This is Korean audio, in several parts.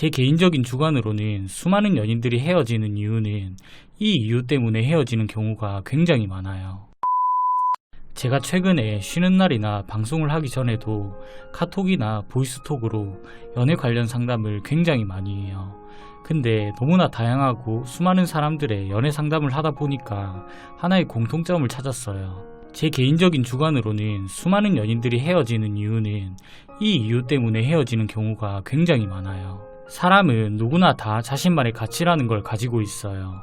제 개인적인 주관으로는 수많은 연인들이 헤어지는 이유는 이 이유 때문에 헤어지는 경우가 굉장히 많아요. 제가 최근에 쉬는 날이나 방송을 하기 전에도 카톡이나 보이스톡으로 연애 관련 상담을 굉장히 많이 해요. 근데 너무나 다양하고 수많은 사람들의 연애 상담을 하다 보니까 하나의 공통점을 찾았어요. 제 개인적인 주관으로는 수많은 연인들이 헤어지는 이유는 이 이유 때문에 헤어지는 경우가 굉장히 많아요. 사람은 누구나 다 자신만의 가치라는 걸 가지고 있어요.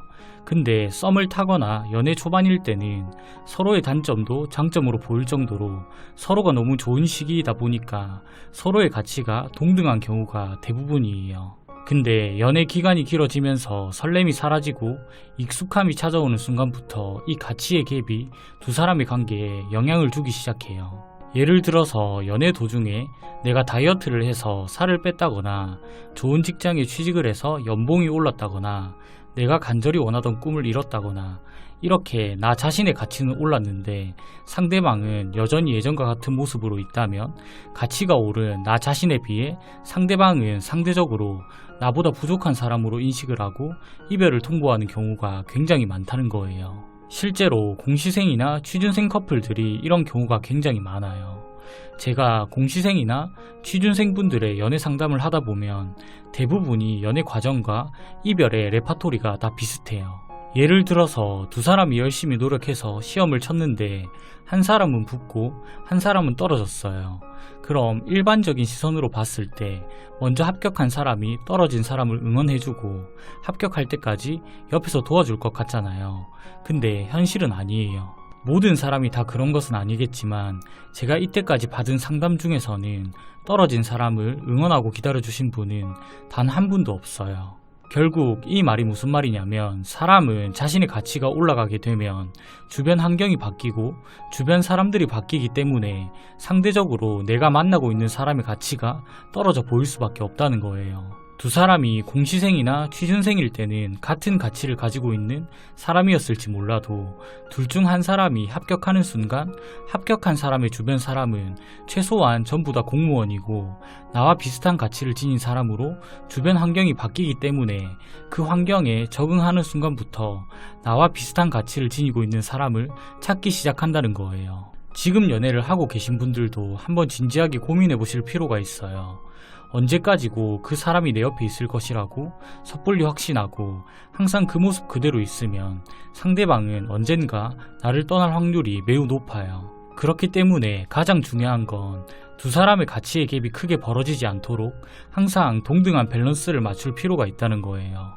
근데 썸을 타거나 연애 초반일 때는 서로의 단점도 장점으로 보일 정도로 서로가 너무 좋은 시기이다 보니까 서로의 가치가 동등한 경우가 대부분이에요. 근데 연애 기간이 길어지면서 설렘이 사라지고 익숙함이 찾아오는 순간부터 이 가치의 갭이 두 사람의 관계에 영향을 주기 시작해요. 예를 들어서 연애 도중에 내가 다이어트를 해서 살을 뺐다거나 좋은 직장에 취직을 해서 연봉이 올랐다거나 내가 간절히 원하던 꿈을 이뤘다거나 이렇게 나 자신의 가치는 올랐는데 상대방은 여전히 예전과 같은 모습으로 있다면 가치가 오른 나 자신에 비해 상대방은 상대적으로 나보다 부족한 사람으로 인식을 하고 이별을 통보하는 경우가 굉장히 많다는 거예요. 실제로 공시생이나 취준생 커플들이 이런 경우가 굉장히 많아요. 제가 공시생이나 취준생분들의 연애 상담을 하다 보면 대부분이 연애 과정과 이별의 레파토리가 다 비슷해요. 예를 들어서 두 사람이 열심히 노력해서 시험을 쳤는데 한 사람은 붙고 한 사람은 떨어졌어요. 그럼 일반적인 시선으로 봤을 때 먼저 합격한 사람이 떨어진 사람을 응원해주고 합격할 때까지 옆에서 도와줄 것 같잖아요. 근데 현실은 아니에요. 모든 사람이 다 그런 것은 아니겠지만 제가 이때까지 받은 상담 중에서는 떨어진 사람을 응원하고 기다려주신 분은 단 한 분도 없어요. 결국 이 말이 무슨 말이냐면 사람은 자신의 가치가 올라가게 되면 주변 환경이 바뀌고 주변 사람들이 바뀌기 때문에 상대적으로 내가 만나고 있는 사람의 가치가 떨어져 보일 수밖에 없다는 거예요. 두 사람이 공시생이나 취준생일 때는 같은 가치를 가지고 있는 사람이었을지 몰라도 둘 중 한 사람이 합격하는 순간 합격한 사람의 주변 사람은 최소한 전부 다 공무원이고 나와 비슷한 가치를 지닌 사람으로 주변 환경이 바뀌기 때문에 그 환경에 적응하는 순간부터 나와 비슷한 가치를 지니고 있는 사람을 찾기 시작한다는 거예요. 지금 연애를 하고 계신 분들도 한번 진지하게 고민해 보실 필요가 있어요. 언제까지고 그 사람이 내 옆에 있을 것이라고 섣불리 확신하고 항상 그 모습 그대로 있으면 상대방은 언젠가 나를 떠날 확률이 매우 높아요. 그렇기 때문에 가장 중요한 건 두 사람의 가치의 갭이 크게 벌어지지 않도록 항상 동등한 밸런스를 맞출 필요가 있다는 거예요.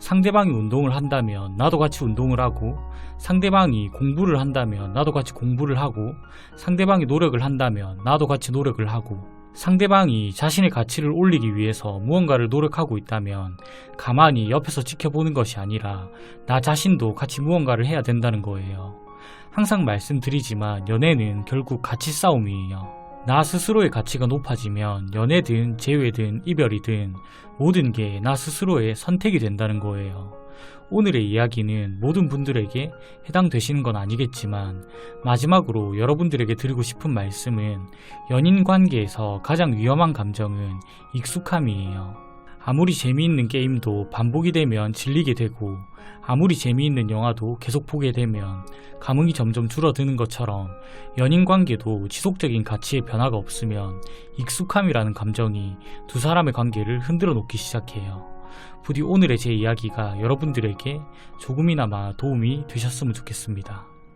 상대방이 운동을 한다면 나도 같이 운동을 하고 상대방이 공부를 한다면 나도 같이 공부를 하고 상대방이 노력을 한다면 나도 같이 노력을 하고 상대방이 자신의 가치를 올리기 위해서 무언가를 노력하고 있다면 가만히 옆에서 지켜보는 것이 아니라 나 자신도 같이 무언가를 해야 된다는 거예요. 항상 말씀드리지만 연애는 결국 가치 싸움이에요. 나 스스로의 가치가 높아지면 연애든 재회든 이별이든 모든 게 나 스스로의 선택이 된다는 거예요. 오늘의 이야기는 모든 분들에게 해당되시는 건 아니겠지만 마지막으로 여러분들에게 드리고 싶은 말씀은 연인 관계에서 가장 위험한 감정은 익숙함이에요. 아무리 재미있는 게임도 반복이 되면 질리게 되고 아무리 재미있는 영화도 계속 보게 되면 감흥이 점점 줄어드는 것처럼 연인 관계도 지속적인 가치의 변화가 없으면 익숙함이라는 감정이 두 사람의 관계를 흔들어 놓기 시작해요. 부디 오늘의 제 이야기가 여러분들에게 조금이나마 도움이 되셨으면 좋겠습니다.